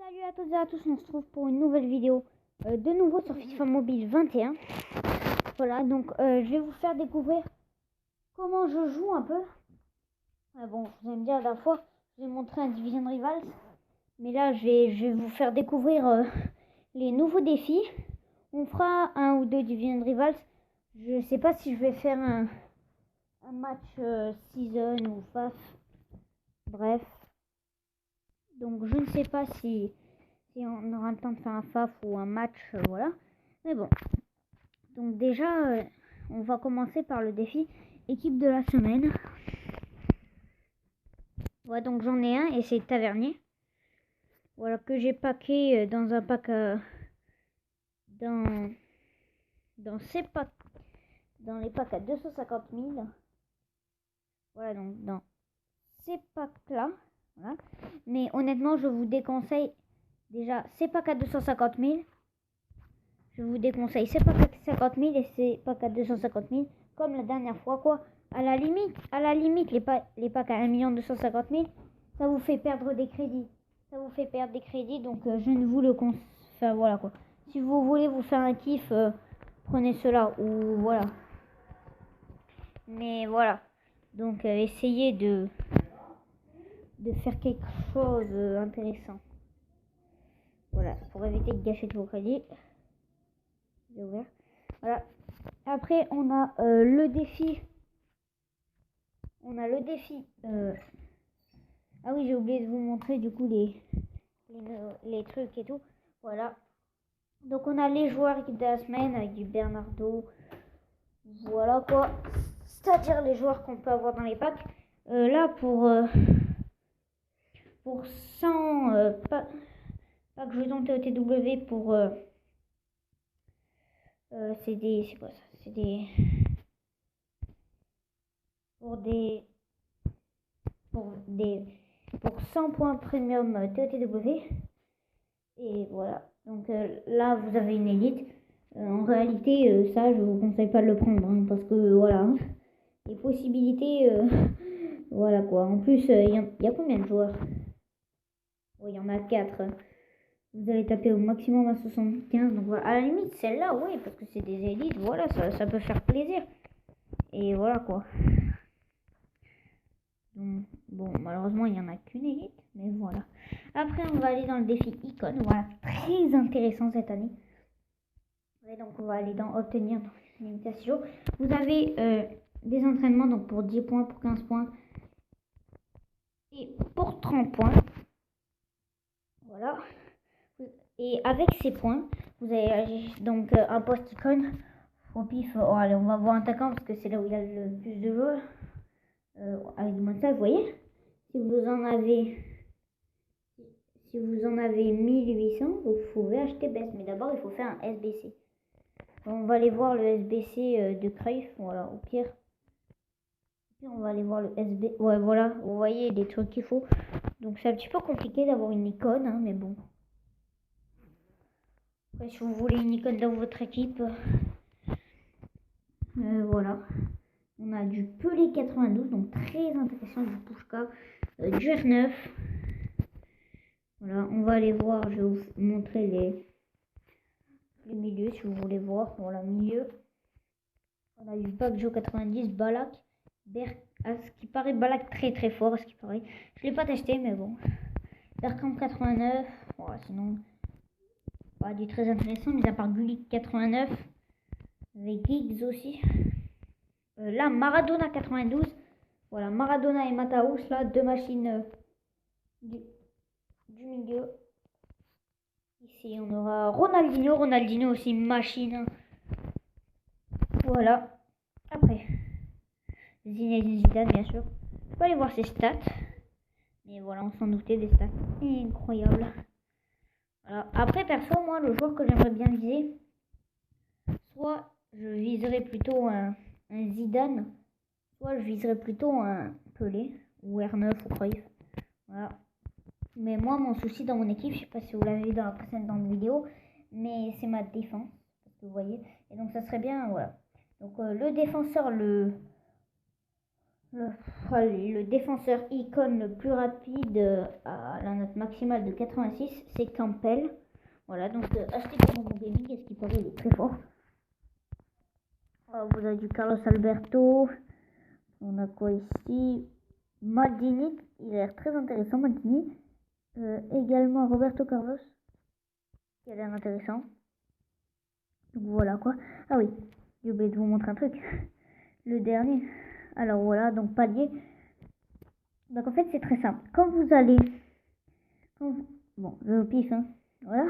Salut à toutes et à tous, on se trouve pour une nouvelle vidéo de nouveau sur FIFA Mobile 21. Voilà, donc je vais vous faire découvrir comment je joue un peu. Bon, vous allez me dire, la dernière fois, je vais montrer un Division Rivals. Mais là, je vais vous faire découvrir les nouveaux défis. On fera un ou deux Division Rivals. Je sais pas si je vais faire un match Season ou FAF. Bref. Donc je ne sais pas si on aura le temps de faire un FAF ou un match, voilà. Mais bon. Donc déjà, on va commencer par le défi équipe de la semaine. Voilà, donc j'en ai un et c'est Tavernier. Voilà, que j'ai packé dans un pack dans ces packs, dans les packs à 250 000. Voilà, donc dans ces packs là. Voilà. Mais honnêtement, je vous déconseille déjà ces packs à 250 000. Je vous déconseille ces packs à 50 000 et ces packs à 250 000. Comme la dernière fois, quoi. À la limite, les packs à 1 250 000, ça vous fait perdre des crédits. Donc je ne vous le conseille. Enfin, voilà, quoi. Si vous voulez vous faire un kiff, prenez cela. Ou voilà. Mais voilà. Donc essayez de faire quelque chose d'intéressant. Voilà. Pour éviter de gâcher tous vos crédits. J'ai ouvert. Voilà. Après, on a le défi. Ah oui, j'ai oublié de vous montrer du coup les trucs et tout. Voilà. Donc on a les joueurs équipe de la semaine avec du Bernardo. Voilà quoi. C'est-à-dire les joueurs qu'on peut avoir dans les packs. Là pour 100 packs jetons TOTW pour c'est quoi ça? C'est des pour 100 points premium TOTW. Et voilà. Donc là, vous avez une élite. En réalité, ça, je vous conseille pas de le prendre. Hein, parce que voilà. Les possibilités. Voilà quoi. En plus, il y a combien de joueurs? Oui, il y en a 4. Vous allez taper au maximum à 75. Donc voilà. À la limite, celle-là, oui, parce que c'est des élites. Voilà, ça peut faire plaisir. Et voilà quoi. Donc, bon, malheureusement, il n'y en a qu'une élite, mais voilà. Après, on va aller dans le défi icône. Voilà, très intéressant cette année. Et donc, on va aller dans obtenir l'imitation. Vous avez des entraînements donc pour 10 points, pour 15 points et pour 30 points. Voilà. Et avec ces points, vous avez donc un post icône. Au pif, oh, allez, on va voir un attaquant parce que c'est là où il y a le plus de joueurs. Avec du montage, vous voyez. Si vous en avez 1800, vous pouvez acheter BES. Mais d'abord, il faut faire un SBC. On va aller voir le SBC de Cruyff. Voilà, au pire. On va aller voir le SB. Ouais, voilà, vous voyez les trucs qu'il faut. Donc, c'est un petit peu compliqué d'avoir une icône, hein, mais bon. Après, si vous voulez une icône dans votre équipe, voilà. On a du Pelé 92, donc très intéressant, du Pushka, du R9. Voilà, on va aller voir, je vais vous montrer les milieux si vous voulez voir. Voilà, milieu. On a du Bagjo 90, Balak, à ce qui paraît Balak très fort, à ce qui paraît. Je l'ai pas testé, mais bon. Bergkamp 89, voilà, sinon pas du très intéressant, mis à part Gullit 89, avec Giggs aussi. Là, Maradona 92, voilà, Maradona et Mataous, là, deux machines du milieu. Ici, on aura Ronaldinho aussi, machine. Voilà. Après, Zinedine Zidane, bien sûr. Je peux aller voir ses stats. Mais voilà, on s'en doutait, des stats incroyables. Voilà. Après, perso, moi, le joueur que j'aimerais bien viser, soit je viserais plutôt un Zidane, soit je viserais plutôt un Pelé, ou R9 ou Cruyff. Voilà. Mais moi, mon souci dans mon équipe, je sais pas si vous l'avez vu dans la précédente vidéo, mais c'est ma défense, parce que vous voyez. Et donc, ça serait bien, voilà. Donc, le défenseur, le Le défenseur icône le plus rapide à la note maximale de 86, c'est Campbell. Voilà, donc achetez pour mon gaming, est-ce qu'il paraît, il est très fort. Vous avez du Carlos Alberto. On a quoi ici? Maldini, il a l'air très intéressant, Maldini. Également Roberto Carlos, qui a l'air intéressant. Donc voilà quoi. Ah oui, j'ai oublié de vous montrer un truc. Le dernier. Alors voilà, donc palier. Donc en fait c'est très simple. Quand vous allez... Bon, je au pif, hein. Voilà.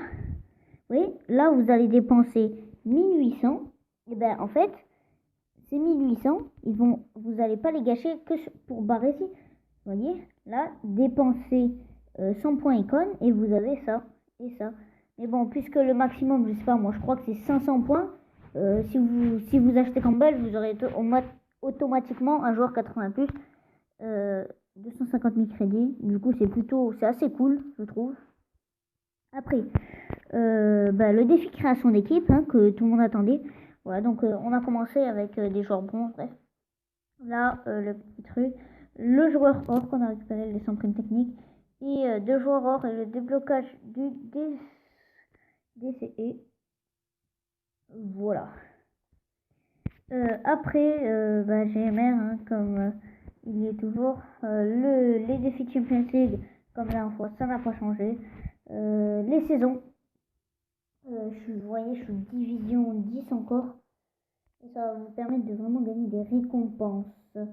Oui, là vous allez dépenser 1800. Et ben en fait, ces 1800, vous n'allez pas les gâcher que pour barrer ici. Vous voyez, là, dépensez 100 points icône et vous avez ça et ça. Mais bon, puisque le maximum, je sais pas, moi je crois que c'est 500 points. Si vous achetez Campbell, vous aurez automatiquement un joueur 80 plus, 250 000 crédits. Du coup, c'est assez cool, je trouve. Après, le défi création d'équipe, hein, que tout le monde attendait. Voilà, donc on a commencé avec des joueurs bronze, bref. Là, le petit truc, le joueur or qu'on a récupéré, les 100 primes techniques, et 2 joueurs or et le déblocage du DCE. Voilà. Après, GMR, hein, comme il y est toujours. Les défis Champions League, comme la dernière fois, ça n'a pas changé. Les saisons. Vous voyez, je suis division 10 encore. Et ça va vous permettre de vraiment gagner des récompenses. Vous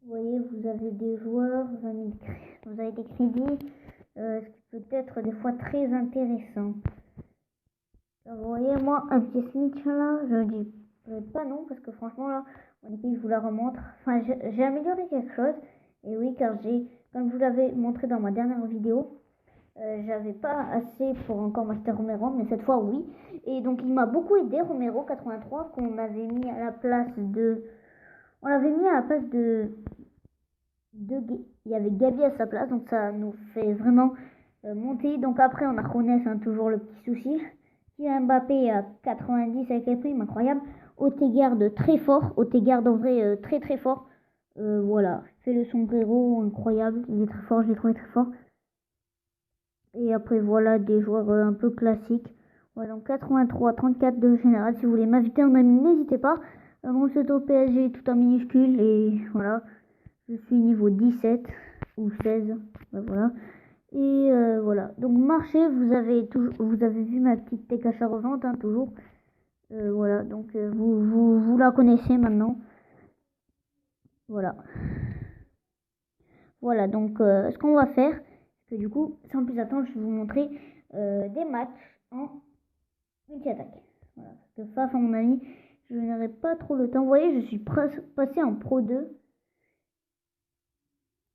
voyez, vous avez des joueurs, vous avez des crédits, ce qui peut être des fois très intéressant. Vous voyez, moi, un petit snitch là, je dis pas non, parce que franchement là, mon équipe, je vous la remontre. Enfin, j'ai amélioré quelque chose. Et oui, car comme je vous l'avais montré dans ma dernière vidéo, j'avais pas assez pour encore m'acheter Romero, mais cette fois oui. Et donc il m'a beaucoup aidé, Romero 83, qu'on avait mis à la place de... On l'avait mis à la place de... Il y avait Gabi à sa place, donc ça nous fait vraiment monter. Donc après on a Ronès, hein, toujours le petit souci. Mbappé à 90 avec les primes, incroyable. Odegaard très fort, Odegaard en vrai très très fort. Voilà, fait le sombrero, incroyable, il est très fort, je l'ai trouvé très fort. Et après voilà des joueurs un peu classiques. Voilà, donc 83, 34 de général. Si vous voulez m'inviter en ami, n'hésitez pas. Mon pseudo PSG tout en minuscule. Et voilà, je suis niveau 17 ou 16. Voilà. Et voilà. Donc marché, vous avez vu ma petite tech achat revente, hein, toujours. Voilà, donc vous la connaissez maintenant. Voilà. Voilà, donc ce qu'on va faire, c'est que du coup, sans plus attendre, je vais vous montrer des matchs en multi-attaque. Voilà, parce que face à mon ami, je n'aurai pas trop le temps. Vous voyez, je suis passé en Pro 2.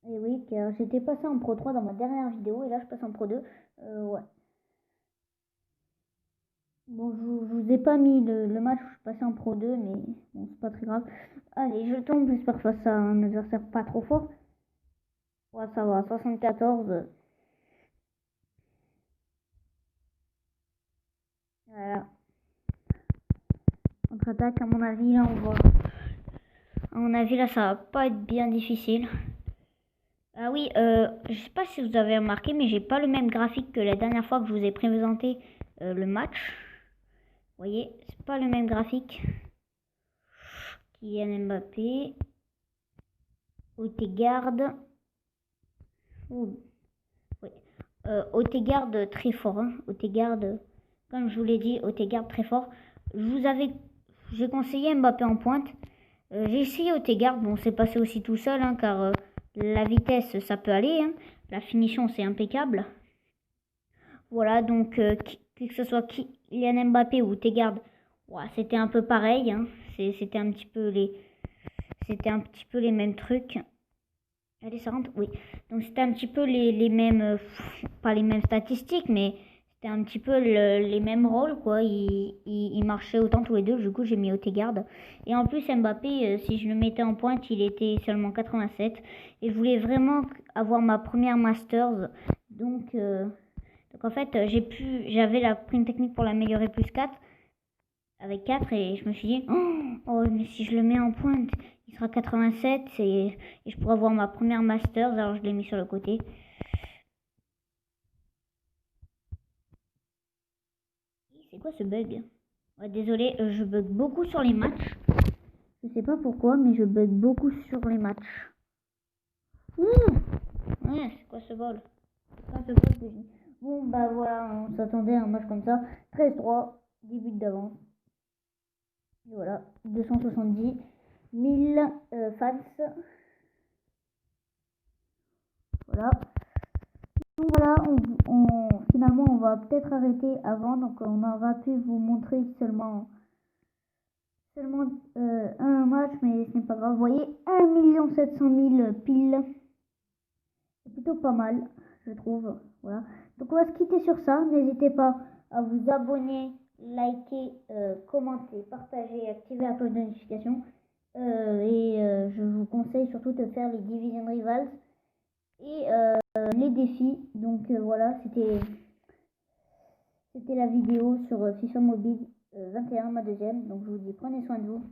Et oui, car j'étais passé en Pro 3 dans ma dernière vidéo, et là je passe en Pro 2. Ouais. Bon, je vous ai pas mis le match où je suis passé en Pro 2, mais bon, c'est pas très grave. Allez, je tombe, j'espère face à un adversaire pas trop fort. Ouais, ça va, 74. Voilà. Contre-attaque, à mon avis, là, à mon avis, là, ça va pas être bien difficile. Ah oui, je sais pas si vous avez remarqué, mais j'ai pas le même graphique que la dernière fois que je vous ai présenté le match. Vous voyez, c'est pas le même graphique. Kylian Mbappé. Odegaard. Oui. Odegaard très fort. Hein. Odegaard, comme je vous l'ai dit, Odegaard très fort. J'ai conseillé Mbappé en pointe. J'ai essayé Odegaard. Bon, c'est passé aussi tout seul, hein, car la vitesse, ça peut aller. Hein. La finition, c'est impeccable. Voilà, donc que ce soit Kylian Mbappé ou Odegaard, ouais, c'était un peu pareil. Hein. C'était un petit peu les mêmes trucs. Allez, ça rentre? Oui. Donc c'était un petit peu les mêmes, pas les mêmes statistiques, mais c'était un petit peu les mêmes rôles, quoi. Ils marchaient autant tous les deux, du coup j'ai mis Odegaard. Et en plus Mbappé, si je le mettais en pointe, il était seulement 87. Et je voulais vraiment avoir ma première Masters. Donc en fait, j'avais la prime technique pour l'améliorer plus 4. Avec 4 et je me suis dit, oh mais si je le mets en pointe, il sera 87 et je pourrai avoir ma première Masters. Alors je l'ai mis sur le côté. C'est quoi ce bug? Ouais, désolé, je bug beaucoup sur les matchs. Je sais pas pourquoi, mais je bug beaucoup sur les matchs. Ouais, c'est quoi ce vol? Bon, bah voilà, on s'attendait à un match comme ça. 13-3, 10 buts d'avance. Et voilà, 270 000 fans. Voilà. Donc voilà, finalement on va peut-être arrêter avant. Donc on aura pu vous montrer seulement un match, mais ce n'est pas grave. Vous voyez, 1 700 000 piles. C'est plutôt pas mal, je trouve. Voilà. Donc on va se quitter sur ça. N'hésitez pas à vous abonner, liker, commenter, partager, activer la cloche de notification. Je vous conseille surtout de faire les Division Rivals et les défis. Donc voilà, c'était la vidéo sur FIFA Mobile 21, ma deuxième. Donc je vous dis, prenez soin de vous.